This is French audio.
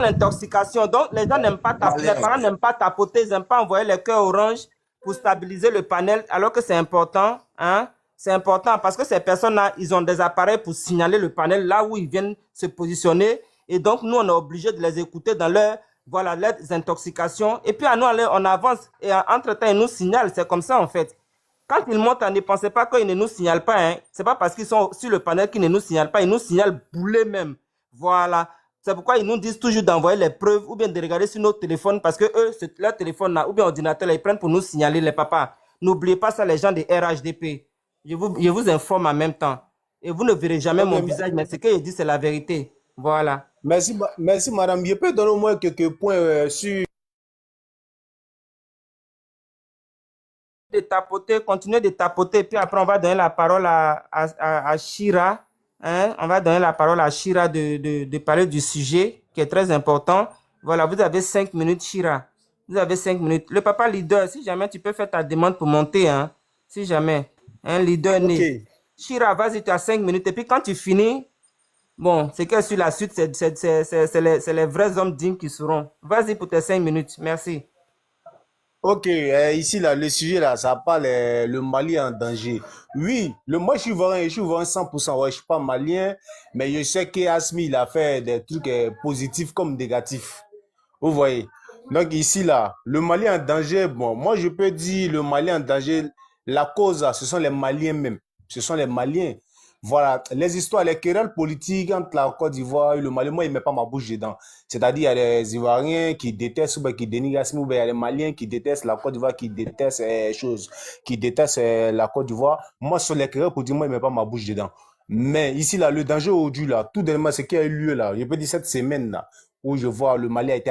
L'intoxication. Donc, les gens n'aiment pas les Malien. parents n'aiment pas tapoter, ils n'aiment pas envoyer les cœurs orange pour stabiliser le panel, alors que c'est important, hein. C'est important parce que ces personnes-là, ils ont des appareils pour signaler le panel là où ils viennent se positionner. Et donc, nous, on est obligé de les écouter dans leur, voilà, leurs intoxications. Et puis, à nous, on avance. Et entre-temps, ils nous signalent. C'est comme ça, en fait. Quand ils montent, ne pensez pas qu'ils ne nous signalent pas, hein. C'est pas parce qu'ils sont sur le panel qu'ils ne nous signalent pas. Ils nous signalent boulet même. Voilà. C'est pourquoi ils nous disent toujours d'envoyer les preuves ou bien de regarder sur notre téléphone parce que eux, leur téléphone là, ou bien ordinateur, là, ils prennent pour nous signaler les papas. N'oubliez pas ça, les gens de RHDP. Je vous informe en même temps. Et vous ne verrez jamais Ok, mon visage, mais ce que je dis, c'est la vérité. Voilà. merci, merci madame. Je peux donner au moins quelques points sur... De tapoter, continuer de tapoter, puis après on va donner la parole à Shira. Hein? On va donner la parole à Shira de parler du sujet qui est très important. Voilà, vous avez 5 minutes, Shira. Vous avez 5 minutes. Le papa leader, si jamais tu peux faire ta demande pour monter, hein? Si jamais, un leader Ok, né. Shira, vas-y, tu as 5 minutes. Et puis quand tu finis, bon, c'est que sur la suite, c'est les vrais hommes dignes qui seront. Vas-y pour tes 5 minutes. Merci. ok. Ici, là, le sujet, là, ça parle le Mali en danger. Oui, moi, je suis vraiment 100%. Ouais, je suis pas malien, mais je sais qu'Asmi, il a fait des trucs positifs comme négatifs. Vous voyez. Donc ici, là, le Mali en danger, bon, moi je peux dire le Mali en danger, la cause, ce sont les Maliens même. Ce sont les Maliens. Voilà, les histoires, les querelles politiques entre la Côte d'Ivoire et le Mali, moi, il ne met pas ma bouche dedans. C'est-à-dire, il y a des Ivoiriens qui détestent ou bien qui dénigrent Assimi, ou bien il y a des Maliens qui détestent la Côte d'Ivoire, qui détestent choses, qui détestent la Côte d'Ivoire. Moi, sur les querelles politiques, moi, il ne met pas ma bouche dedans. Mais ici, là, le danger aujourd'hui, là, tout dernièrement, ce qui a eu lieu, là, je peux dire cette semaine, là, où je vois le Mali a été